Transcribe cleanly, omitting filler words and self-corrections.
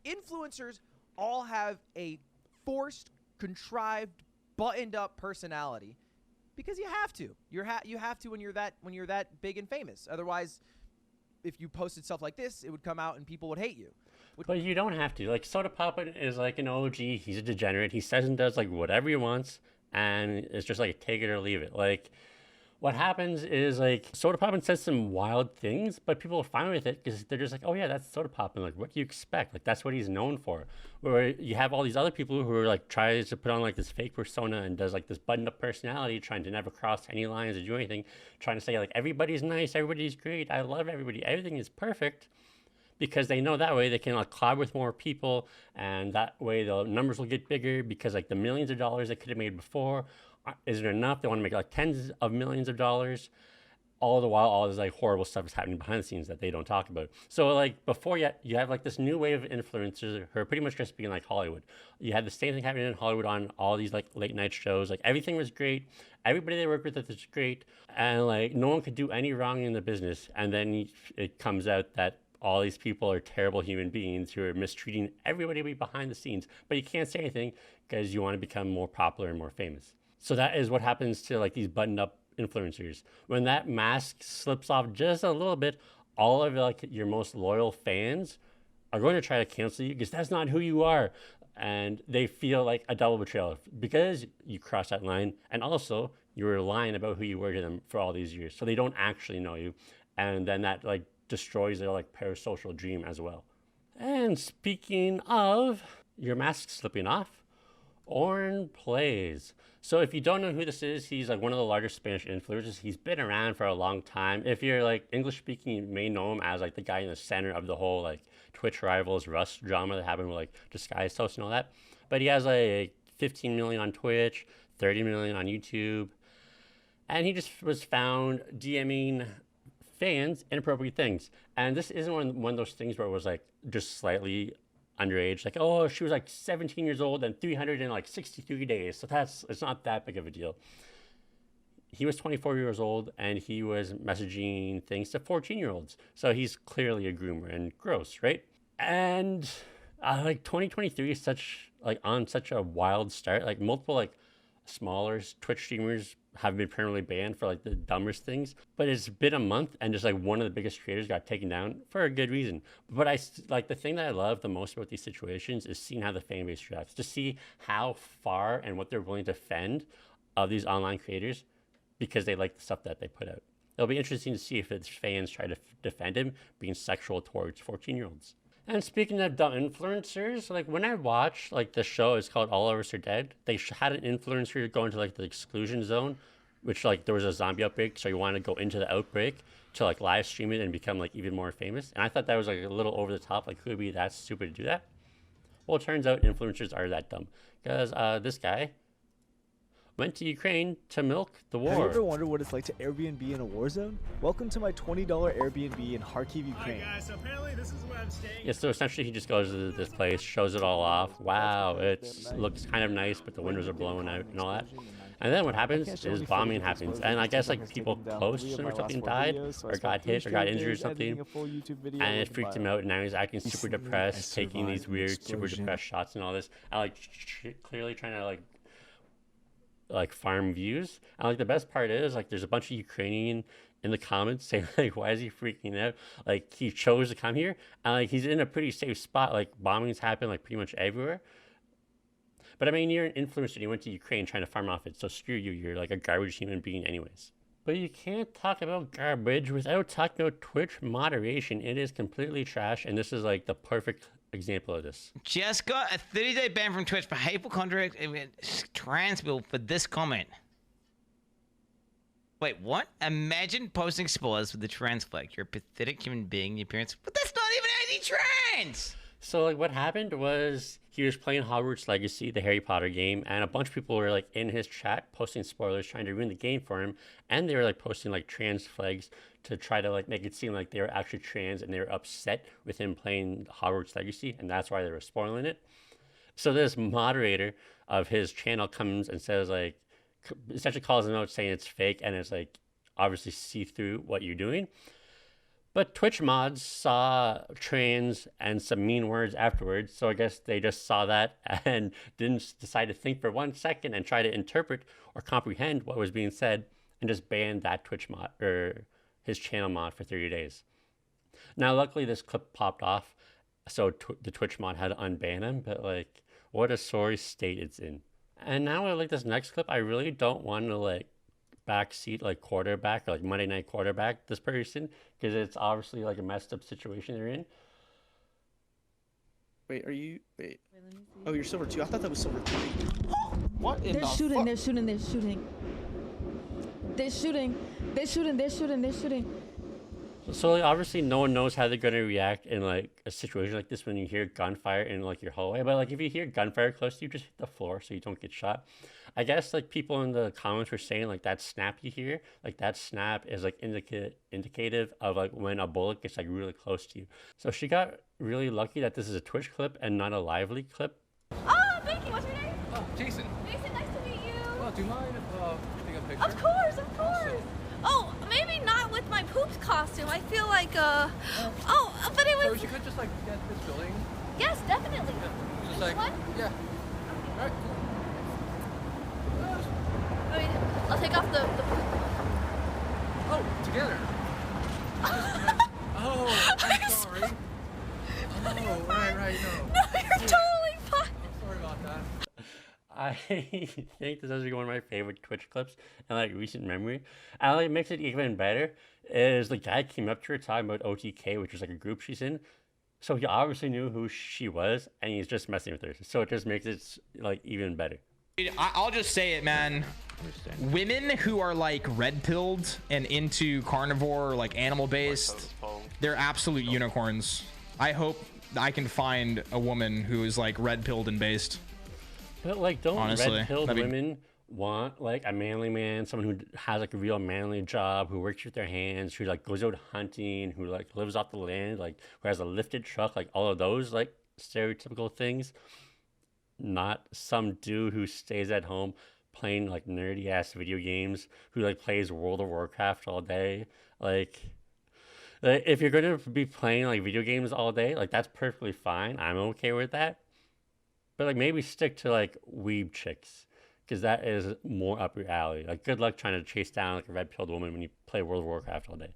influencers all have a forced, contrived, buttoned up personality because you have to. You have to when you're that big and famous. Otherwise, if you posted stuff like this, it would come out and people would hate you. But you don't have to. Like, Soda Poppin is like an OG. He's a degenerate. He says and does like whatever he wants, and it's just like take it or leave it. Like, what happens is like Soda Poppin says some wild things, but people are fine with it because they're just like, oh yeah, that's Soda Poppin. Like, what do you expect? Like, that's what he's known for. Where you have all these other people who are like tries to put on like this fake persona and does like this buttoned up personality, trying to never cross any lines or do anything, trying to say like everybody's nice, everybody's great, I love everybody, everything is perfect. Because they know that way they can like collab with more people, and that way the numbers will get bigger because like the millions of dollars they could have made before isn't enough. They want to make like tens of millions of dollars. All the while, all this like horrible stuff is happening behind the scenes that they don't talk about. So like before, you have like this new wave of influencers who are pretty much just being like Hollywood. You had the same thing happening in Hollywood on all these like late night shows. Like everything was great. Everybody they worked with was great, and like no one could do any wrong in the business. And then it comes out that all these people are terrible human beings who are mistreating everybody behind the scenes, but you can't say anything because you want to become more popular and more famous. So that is what happens to like these buttoned up influencers. When that mask slips off just a little bit, all of like your most loyal fans are going to try to cancel you because that's not who you are. And they feel like a double betrayal because you crossed that line, and also you were lying about who you were to them for all these years. So they don't actually know you. And then that like destroys their like parasocial dream as well. And speaking of your mask slipping off, Auronplay. So if you don't know who this is, he's like one of the largest Spanish influencers. He's been around for a long time. If you're like English speaking, you may know him as like the guy in the center of the whole like Twitch rivals Rust drama that happened with like Disguised Host and all that. But he has like 15 million on Twitch, 30 million on YouTube. And he just was found DMing fans inappropriate things. And this isn't one of those things where it was like just slightly underage, like, oh, she was like 17 years old and 363 days. So it's not that big of a deal. He was 24 years old and he was messaging things to 14-year-olds. So he's clearly a groomer and gross, right? And like 2023 is on such a wild start. Like multiple like smaller Twitch streamers have been permanently banned for like the dumbest things, but it's been a month and just like one of the biggest creators got taken down for a good reason. But I like the thing that I love the most about these situations is seeing how the fan base reacts, to see how far and what they're willing to defend of these online creators because they like the stuff that they put out. It'll be interesting to see if its fans try to defend him being sexual towards 14-year-olds. And speaking of dumb influencers, like when I watch like the show, it's called All of Us Are Dead. They had an influencer go into like the exclusion zone, which like there was a zombie outbreak, so you want to go into the outbreak to like live stream it and become like even more famous. And I thought that was like a little over the top. Like who would be that stupid to do that? Well, it turns out influencers are that dumb because this guy went to Ukraine to milk the war. Have you ever wondered what it's like to Airbnb in a war zone? Welcome to my $20 Airbnb in Kharkiv, Ukraine. Hi guys, so apparently this is where I'm staying. Yeah, so essentially he just goes to this place, shows it all off. Wow, it looks kind of nice, but the windows are blowing out and all that. And then what happens is bombing happens. And I guess like people close to him or something died or got hit or got injured or something. And it freaked him out, and now he's acting super depressed, taking these weird super depressed shots and all this. And like clearly trying to like farm views. And like the best part is like there's a bunch of Ukrainian in the comments saying like, why is he freaking out? Like he chose to come here and like he's in a pretty safe spot. Like bombings happen like pretty much everywhere. But I mean, you're an influencer and you went to Ukraine trying to farm off it, so screw you, you're like a garbage human being anyways. But you can't talk about garbage without talking about Twitch moderation. It is completely trash, and this is like the perfect example of this. Just got a 30-day ban from Twitch for hateful conduct trans bill for this comment. Wait, what? Imagine posting spoilers with the trans flag. You're a pathetic human being. Your parents, but that's not even anti-trans. So like what happened was he was playing Hogwarts Legacy, the Harry Potter game, and a bunch of people were like in his chat posting spoilers, trying to ruin the game for him, and they were like posting like trans flags to try to like make it seem like they were actually trans and they were upset with him playing Hogwarts Legacy, and that's why they were spoiling it. So this moderator of his channel comes and says like, essentially calls him out saying it's fake and it's like obviously see through what you're doing. But Twitch mods saw trans and some mean words afterwards, so I guess they just saw that and didn't decide to think for 1 second and try to interpret or comprehend what was being said and just banned that Twitch mod or his channel mod for 30 days. Now, luckily, this clip popped off, so the Twitch mod had to unban him, but like, what a sorry state it's in. And now, like this next clip, I really don't want to like backseat like quarterback or like Monday Night Quarterback this person because it's obviously like a messed up situation they're in. Wait, are you? Wait. Oh, you're silver 2. I thought that was silver 3. What in They're the shooting, fuck? they're shooting, they're shooting. They're shooting, they're shooting, they're shooting, they're shooting. So like, obviously no one knows how they're gonna react in like a situation like this when you hear gunfire in like your hallway. But like if you hear gunfire close to you, just hit the floor so you don't get shot. I guess like people in the comments were saying like that snap you hear, like that snap is like indicative of like when a bullet gets like really close to you. So she got really lucky that this is a Twitch clip and not a live leak clip. Oh, thank you. What's your name? Oh, Jason. Jason, nice to meet you. Oh, do you mind if taking a picture? Of course, of course. Oh, maybe not with my poops costume. I feel like, oh, but it Or was... you could just like get this building. Yes, definitely. Yeah. Just This like, one? yeah. All right, cool. I mean, I'll take off the poop. Oh, together. Oh, I'm sorry. Oh, right, no. No, you're totally fine. Oh, sorry about that. I think this has become one of my favorite Twitch clips in like recent memory. And like, it makes it even better is the guy came up to her talking about OTK, which is like a group she's in. So he obviously knew who she was, and he's just messing with her. So it just makes it like even better. I'll just say it, man. Women who are like red pilled and into carnivore, like animal based, they're absolute unicorns. I hope I can find a woman who is like red pilled and based. But like, don't Honestly, red-pilled that'd be- women want like a manly man, someone who has like a real manly job, who works with their hands, who like goes out hunting, who like lives off the land, like who has a lifted truck, like all of those like stereotypical things. Not some dude who stays at home playing like nerdy ass video games, who like plays World of Warcraft all day. Like if you're gonna be playing like video games all day, like that's perfectly fine. I'm okay with that. But like maybe stick to like weeb chicks, because that is more up your alley. Like good luck trying to chase down like a red-pilled woman when you play World of Warcraft all day.